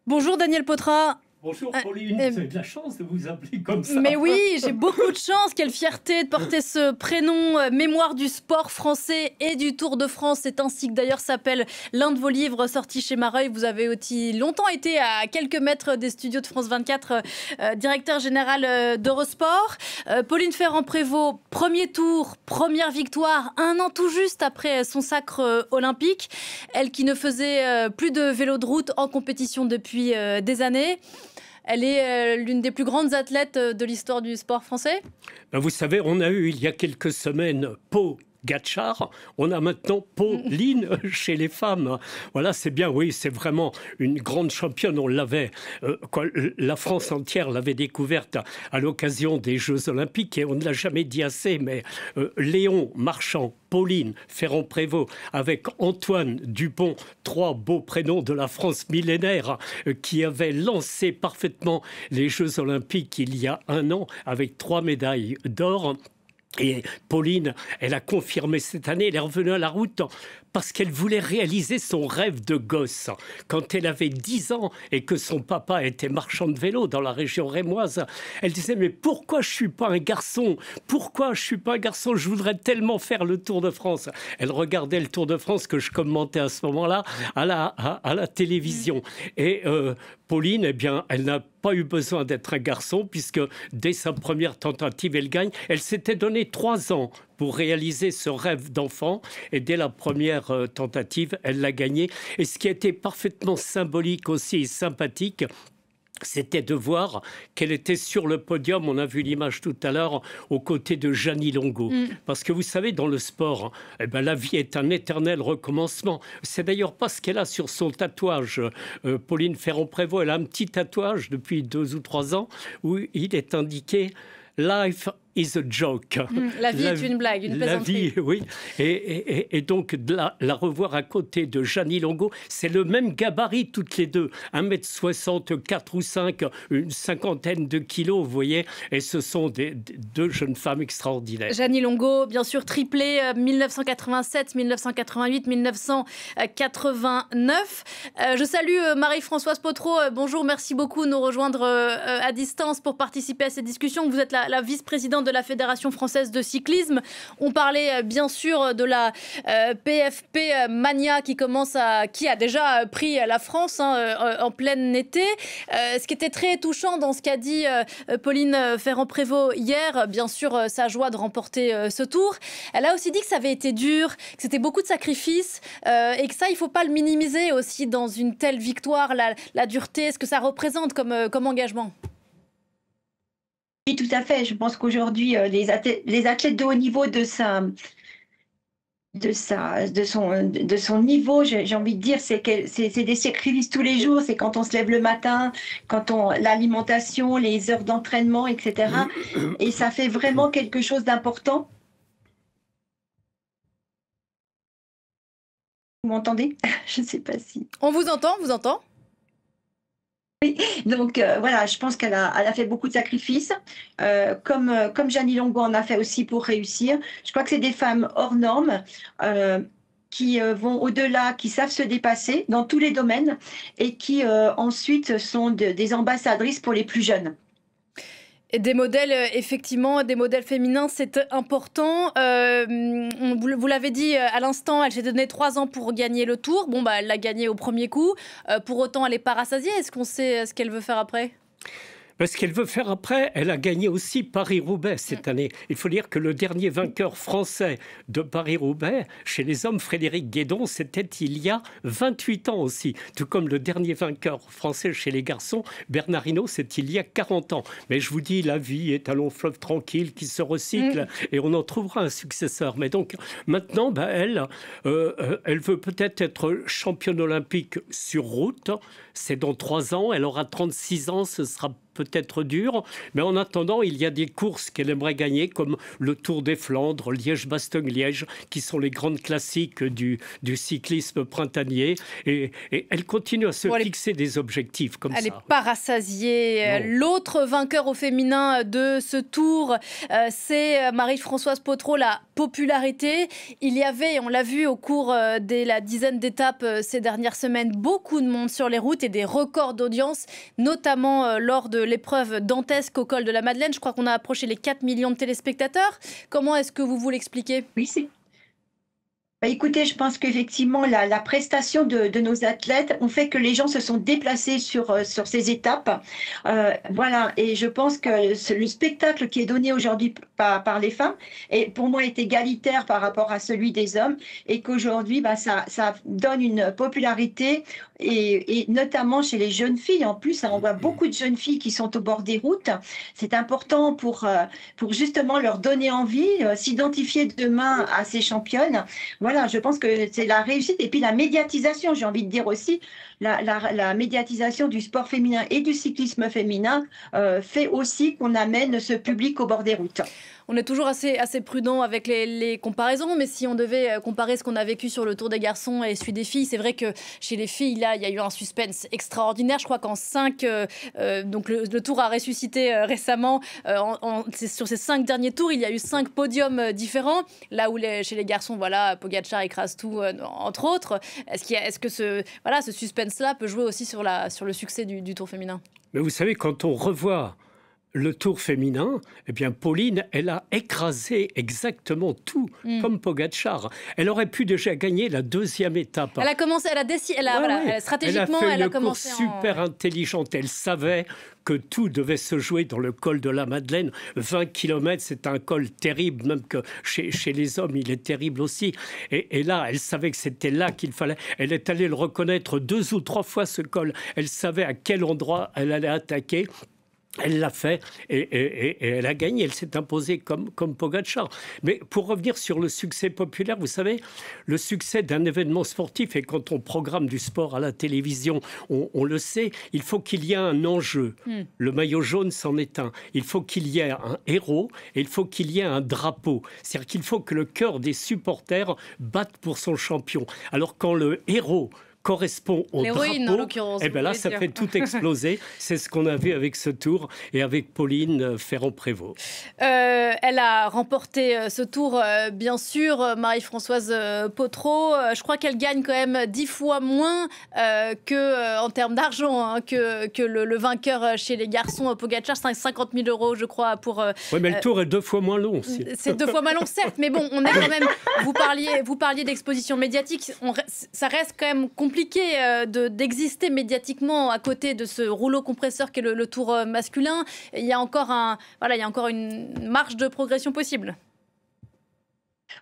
Bonjour Daniel Potra. Bonjour Pauline, vous avez de la chance de vous appeler comme ça. Mais oui, j'ai beaucoup de chance. Quelle fierté de porter ce prénom, mémoire du sport français et du Tour de France. C'est ainsi que d'ailleurs s'appelle l'un de vos livres sortis chez Mareuil. Vous avez aussi longtemps été à quelques mètres des studios de France 24, directeur général d'Eurosport. Pauline Ferrand-Prévot, premier tour, première victoire, un an tout juste après son sacre olympique. Elle qui ne faisait plus de vélo de route en compétition depuis des années. Elle est l'une des plus grandes athlètes de l'histoire du sport français. Ben vous savez, on a eu il y a quelques semaines Pau Gatchard, on a maintenant Pauline chez les femmes. Voilà, c'est bien, oui, c'est vraiment une grande championne. On l'avait, la France entière l'avait découverte à l'occasion des Jeux Olympiques et on ne l'a jamais dit assez, mais Léon Marchand, Pauline Ferrand-Prévot, avec Antoine Dupont, trois beaux prénoms de la France millénaire qui avaient lancé parfaitement les Jeux Olympiques il y a un an avec 3 médailles d'or. Et Pauline, elle a confirmé cette année, elle est revenue à la route parce qu'elle voulait réaliser son rêve de gosse. Quand elle avait 10 ans et que son papa était marchand de vélo dans la région rémoise, elle disait « Mais pourquoi je ne suis pas un garçon? Pourquoi je ne suis pas un garçon? Je voudrais tellement faire le Tour de France. » Elle regardait le Tour de France que je commentais à ce moment-là à la télévision. Et Pauline, eh bien, elle n'a pas eu besoin d'être un garçon puisque dès sa première tentative, elle gagne. Elle s'était donné 3 ans pour réaliser ce rêve d'enfant et dès la première tentative, elle l'a gagné. Et ce qui était parfaitement symbolique aussi et sympathique, c'était de voir qu'elle était sur le podium, on a vu l'image tout à l'heure, aux côtés de Jeannie Longo. Parce que vous savez, dans le sport, eh ben, la vie est un éternel recommencement. C'est d'ailleurs pas ce qu'elle a sur son tatouage. Pauline Ferrand-Prévot, elle a un petit tatouage depuis 2 ou 3 ans où il est indiqué « Life is a joke ». La vie est une blague, une plaisanterie. La vie, oui. Et donc, la revoir à côté de Jeannie Longo, c'est le même gabarit toutes les deux. 1,64 m ou 5, une cinquantaine de kilos, vous voyez. Et ce sont deux jeunes femmes extraordinaires. Jeannie Longo, bien sûr, triplée 1987, 1988, 1989. Je salue Marie-Françoise Potreau. Bonjour, merci beaucoup de nous rejoindre à distance pour participer à cette discussion. Vous êtes la vice-présidente de la Fédération française de cyclisme. On parlait bien sûr de la PFP Mania qui a déjà pris la France en plein été. Ce qui était très touchant dans ce qu'a dit Pauline Ferrand-Prévot hier, bien sûr sa joie de remporter ce tour. Elle a aussi dit que ça avait été dur, que c'était beaucoup de sacrifices et que ça, il ne faut pas le minimiser aussi dans une telle victoire, la dureté, ce que ça représente comme engagement. Oui, tout à fait. Je pense qu'aujourd'hui, les athlètes de haut niveau de son niveau, j'ai envie de dire, c'est des sacrifices tous les jours. C'est quand on se lève le matin, l'alimentation, les heures d'entraînement, etc. Et ça fait vraiment quelque chose d'important. Vous m'entendez? Je ne sais pas si. On vous entend, vous entend? Oui, donc voilà, je pense qu'elle a fait beaucoup de sacrifices, comme Jeannie Longo en a fait aussi pour réussir. Je crois que c'est des femmes hors normes qui vont au-delà, qui savent se dépasser dans tous les domaines et qui ensuite sont des ambassadrices pour les plus jeunes. Et des modèles, effectivement, des modèles féminins, c'est important. Vous l'avez dit à l'instant, elle s'est donné 3 ans pour gagner le Tour. Bon, bah, elle l'a gagné au premier coup. Pour autant, elle n'est pas rassasiée. Est-ce qu'on sait ce qu'elle veut faire après ? Ce qu'elle veut faire après, elle a gagné aussi Paris-Roubaix cette année. Il faut dire que le dernier vainqueur français de Paris-Roubaix, chez les hommes, Frédéric Guédon, c'était il y a 28 ans aussi. Tout comme le dernier vainqueur français chez les garçons, Bernard Hinault, c'est il y a 40 ans. Mais je vous dis, la vie est un long fleuve tranquille qui se recycle et on en trouvera un successeur. Mais donc, maintenant, elle veut peut-être être championne olympique sur route. C'est dans 3 ans. Elle aura 36 ans. Ce sera peut être dur, mais en attendant, il y a des courses qu'elle aimerait gagner, comme le Tour des Flandres, Liège-Bastogne-Liège, qui sont les grandes classiques du cyclisme printanier. Et elle continue à se fixer des objectifs comme ça. Elle n'est pas rassasiée. L'autre vainqueur au féminin de ce tour, c'est Marie-Françoise Pottereau, la popularité. Il y avait, on l'a vu au cours de la dizaine d'étapes ces dernières semaines, beaucoup de monde sur les routes et des records d'audience, notamment lors de l'épreuve dantesque au col de la Madeleine. Je crois qu'on a approché les 4 millions de téléspectateurs. Comment est-ce que vous l'expliquez ? Oui, écoutez, je pense qu'effectivement, la prestation de nos athlètes ont fait que les gens se sont déplacés sur ces étapes. Voilà, et je pense que le spectacle qui est donné aujourd'hui par les femmes, pour moi, est égalitaire par rapport à celui des hommes, et qu'aujourd'hui, ça donne une popularité, et notamment chez les jeunes filles. En plus, on voit beaucoup de jeunes filles qui sont au bord des routes. C'est important pour justement leur donner envie, s'identifier demain à ces championnes. Voilà, je pense que c'est la réussite. Et puis la médiatisation, j'ai envie de dire aussi, la médiatisation du sport féminin et du cyclisme féminin fait aussi qu'on amène ce public au bord des routes. On est toujours assez prudent avec les comparaisons, mais si on devait comparer ce qu'on a vécu sur le Tour des garçons et celui des filles, c'est vrai que chez les filles, là, il y a eu un suspense extraordinaire. Je crois qu'en 5, donc le Tour a ressuscité récemment. Sur ces 5 derniers tours, il y a eu 5 podiums différents. Là où chez les garçons, voilà, Pogačar écrase tout, entre autres. Est-ce que ce suspense-là peut jouer aussi sur le succès du Tour féminin ? Mais vous savez, quand on revoit le Tour féminin, eh bien Pauline, elle a écrasé exactement tout, comme Pogačar. Elle aurait pu déjà gagner la 2e étape. Elle a commencé, stratégiquement, elle a commencé super intelligente. Elle savait que tout devait se jouer dans le col de la Madeleine. 20 km, c'est un col terrible, même que chez les hommes, il est terrible aussi. Et là, elle savait que c'était là qu'il fallait. Elle est allée le reconnaître 2 ou 3 fois, ce col. Elle savait à quel endroit elle allait attaquer. Elle l'a fait et elle a gagné. Elle s'est imposée comme Pogačar. Mais pour revenir sur le succès populaire, vous savez, le succès d'un événement sportif, et quand on programme du sport à la télévision, on le sait, il faut qu'il y ait un enjeu. Le maillot jaune, c'en est un. Il faut qu'il y ait un héros et il faut qu'il y ait un drapeau. C'est-à-dire qu'il faut que le cœur des supporters batte pour son champion. Alors quand le héros correspond au drapeau, et bien là, ça fait tout exploser. C'est ce qu'on a vu avec ce tour et avec Pauline Ferrand-Prévôt. Elle a remporté ce tour, bien sûr, Marie-Françoise Pottereau. Je crois qu'elle gagne quand même 10 fois moins en termes d'argent que le vainqueur chez les garçons, Pogačar. C'est 50 000 €, je crois, pour... Oui, mais le tour est 2 fois moins long aussi. C'est 2 fois moins long, certes, mais bon, on est quand même... Vous parliez d'exposition médiatique. Ça reste quand même compliqué d'exister médiatiquement à côté de ce rouleau compresseur qu'est le tour masculin. Il y a encore une marge de progression possible.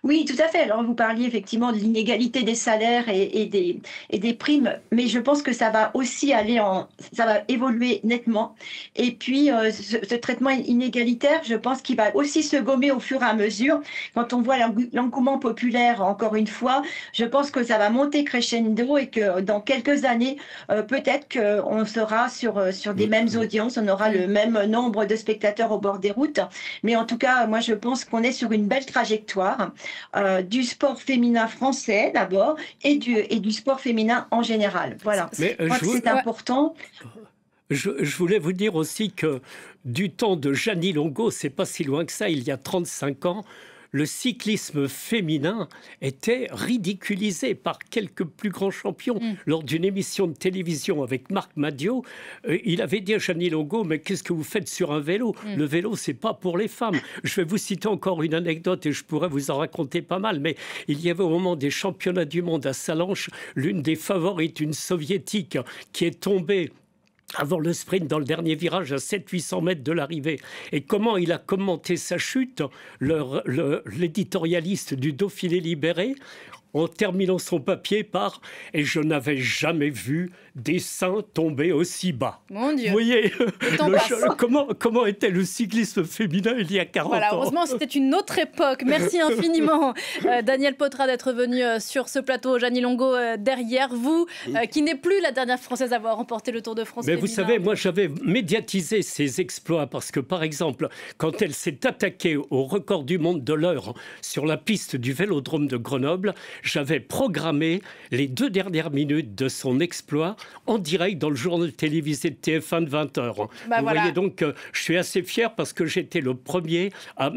Oui, tout à fait. Alors, vous parliez effectivement de l'inégalité des salaires et des primes, mais je pense que ça va aussi ça va évoluer nettement. Et puis, ce traitement inégalitaire, je pense qu'il va aussi se gommer au fur et à mesure. Quand on voit l'engouement populaire, encore une fois, je pense que ça va monter crescendo et que dans quelques années, peut-être qu'on sera sur des mêmes audiences, on aura le même nombre de spectateurs au bord des routes. Mais en tout cas, moi, je pense qu'on est sur une belle trajectoire. Du sport féminin français d'abord et du sport féminin en général. Voilà. Mais je crois que c'est important. Je voulais vous dire aussi que du temps de Jeannie Longo, c'est pas si loin que ça, il y a 35 ans, le cyclisme féminin était ridiculisé par quelques plus grands champions. Lors d'une émission de télévision avec Marc Madiot, il avait dit à Jeannie Longo, mais qu'est-ce que vous faites sur un vélo ? Le vélo, c'est pas pour les femmes. Je vais vous citer encore une anecdote et je pourrais vous en raconter pas mal, mais il y avait au moment des championnats du monde à Sallanches, l'une des favorites, une soviétique, qui est tombée avant le sprint dans le dernier virage à 700-800 mètres de l'arrivée. Et comment il a commenté sa chute, l'éditorialiste du Dauphiné libéré, en terminant son papier par « Et je n'avais jamais vu des seins tomber aussi bas ». Mon Dieu. Vous voyez comment était le cyclisme féminin il y a 40 voilà, ans. heureusement, c'était une autre époque. Merci infiniment, Daniel Potra, d'être venu sur ce plateau. Jeannie Longo, derrière vous, qui n'est plus la dernière Française à avoir remporté le Tour de France. Mais vous savez, moi, j'avais médiatisé ses exploits parce que, par exemple, quand elle s'est attaquée au record du monde de l'heure sur la piste du Vélodrome de Grenoble, j'avais programmé les 2 dernières minutes de son exploit en direct dans le journal télévisé de TF1 de 20h. Vous voyez donc, je suis assez fier parce que j'étais le premier à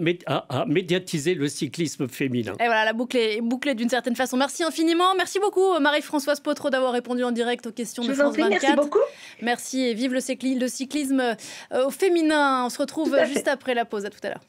médiatiser le cyclisme féminin. Et voilà, la boucle est bouclée d'une certaine façon. Merci infiniment. Merci beaucoup, Marie-Françoise Potreau, d'avoir répondu en direct aux questions de France 24. Merci beaucoup. Merci et vive le cyclisme au féminin. On se retrouve juste après la pause. À tout à l'heure.